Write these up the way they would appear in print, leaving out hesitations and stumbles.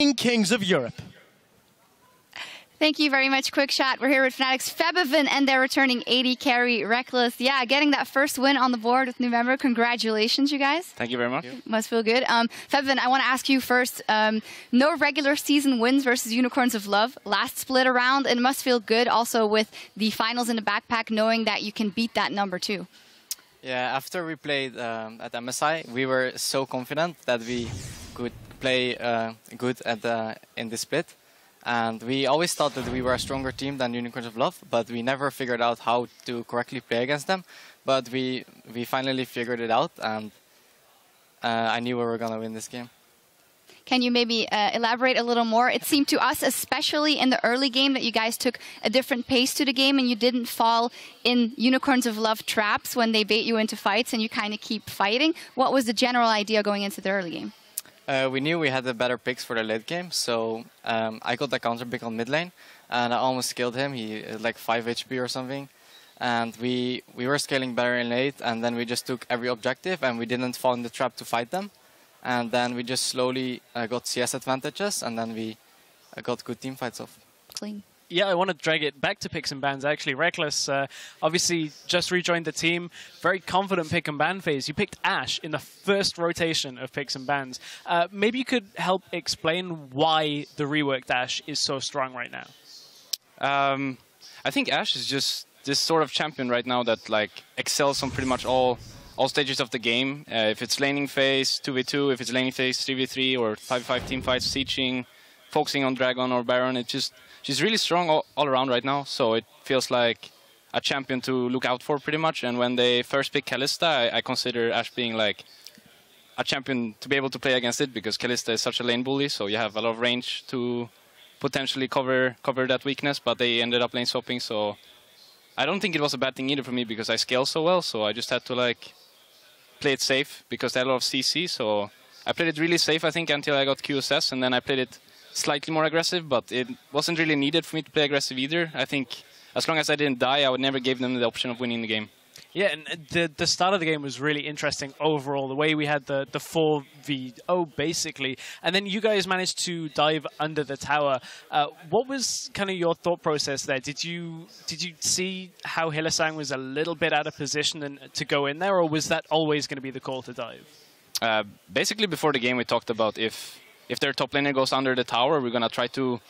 reigning kings of Europe. Thank you very much, Quick Shot. We're here with Fnatic's Febiven, and they're returning 80 carry Rekkles. Yeah, getting that first win on the board with new member. Congratulations, you guys. Thank you very much. Must feel good. Febiven, I want to ask you first, no regular season wins versus Unicorns of Love. Last split around, and it must feel good also with the finals in the backpack, knowing that you can beat that number too. Yeah, after we played at MSI, we were so confident that we could play good in the split. And we always thought that we were a stronger team than Unicorns of Love, but we never figured out how to correctly play against them. But we finally figured it out, and I knew we were going to win this game. Can you maybe elaborate a little more? It seemed to us, especially in the early game, that you guys took a different pace to the game and you didn't fall in Unicorns of Love traps when they bait you into fights and you kind of keep fighting. What was the general idea going into the early game? We knew we had the better picks for the late game, so I got the counter pick on mid lane, and I almost killed him. He had like 5 HP or something. And we were scaling better in late, and then we just took every objective, and we didn't fall in the trap to fight them. And then we just slowly got CS advantages, and then we got good team fights off. Clean. Yeah, I want to drag it back to picks and bans, actually. Rekkles obviously just rejoined the team. Very confident pick and ban phase. You picked Ashe in the first rotation of picks and bans. Maybe you could help explain why the reworked Ashe is so strong right now. I think Ashe is just this sort of champion right now that like excels on pretty much all stages of the game. If it's laning phase, 2v2, if it's laning phase, 3v3, or 5v5 team fights, sieging, focusing on Dragon or Baron, she's really strong all around right now, so it feels like a champion to look out for pretty much. And when they first picked Kalista, I consider Ashe being like a champion to be able to play against it, because Kalista is such a lane bully, so you have a lot of range to potentially cover that weakness, but they ended up lane swapping, so I don't think it was a bad thing either for me, because I scale so well, so I just had to like play it safe, because they had a lot of CC, so I played it really safe, I think, until I got QSS, and then I played it slightly more aggressive, but it wasn't really needed for me to play aggressive either. I think as long as I didn't die, I would never give them the option of winning the game. Yeah, and the start of the game was really interesting overall, the way we had the 4v0 basically, and then you guys managed to dive under the tower. What was kind of your thought process there? Did you see how Hylissang was a little bit out of position to go in there, or was that always going to be the call to dive? Basically, before the game, we talked about if their top laner goes under the tower, we're going to try to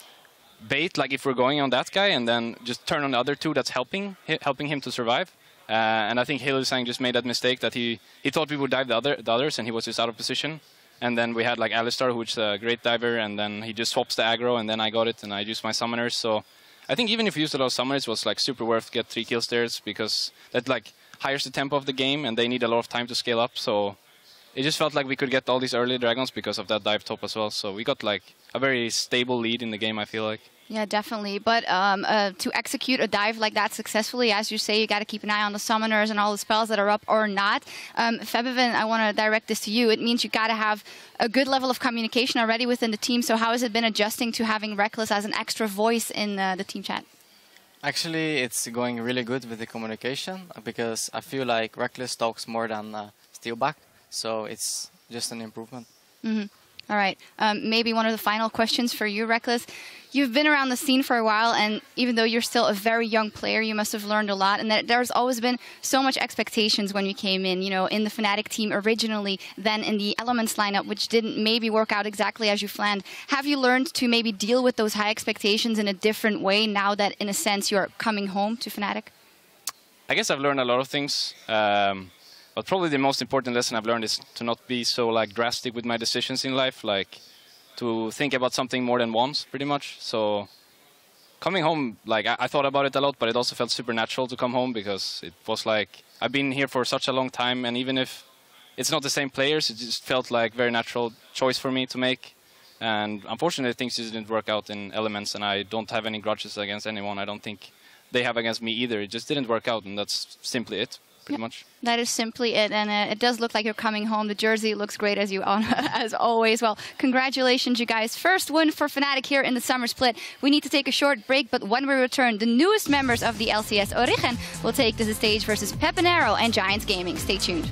bait, like if we're going on that guy, and then just turn on the other two that's helping him to survive. And I think Hylissang just made that mistake that he thought we would dive the others, and he was just out of position. And then we had like Alistar, who's a great diver, and then he just swaps the aggro, and then I got it, and I used my summoners. So I think even if we used a lot of summoners, it was like super worth to get 3 kills there, because that like hires the tempo of the game, and they need a lot of time to scale up. So it just felt like we could get all these early dragons because of that dive top as well. So we got like a very stable lead in the game, I feel like. Yeah, definitely. But to execute a dive like that successfully, as you say, you got to keep an eye on the summoners and all the spells that are up or not. Febiven, I want to direct this to you. It means you got to have a good level of communication already within the team. So how has it been adjusting to having Rekkles as an extra voice in the team chat? Actually, it's going really good with the communication, because I feel like Rekkles talks more than Steelback. So it's just an improvement. Mm-hmm. All right. Maybe one of the final questions for you, Rekkles. You've been around the scene for a while, and even though you're still a very young player, you must have learned a lot. And there's always been so much expectations when you came in, you know, in the Fnatic team originally, then in the Elements lineup, which didn't maybe work out exactly as you planned. Have you learned to maybe deal with those high expectations in a different way now that, in a sense, you're coming home to Fnatic? I guess I've learned a lot of things. But probably the most important lesson I've learned is to not be so like drastic with my decisions in life, like to think about something more than once, pretty much. So coming home, like I thought about it a lot, but it also felt super natural to come home, because it was like I've been here for such a long time, and even if it's not the same players, it just felt like very natural choice for me to make. And unfortunately, things just didn't work out in Elements, and I don't have any grudges against anyone. I don't think they have against me either. It just didn't work out, and that's simply it. Pretty much. That is simply it, and it does look like you're coming home. The jersey looks great as always. Well, congratulations, you guys. First win for Fnatic here in the summer split. We need to take a short break, but when we return, the newest members of the LCS Origen will take to the stage versus Pepinero and Giants Gaming. Stay tuned.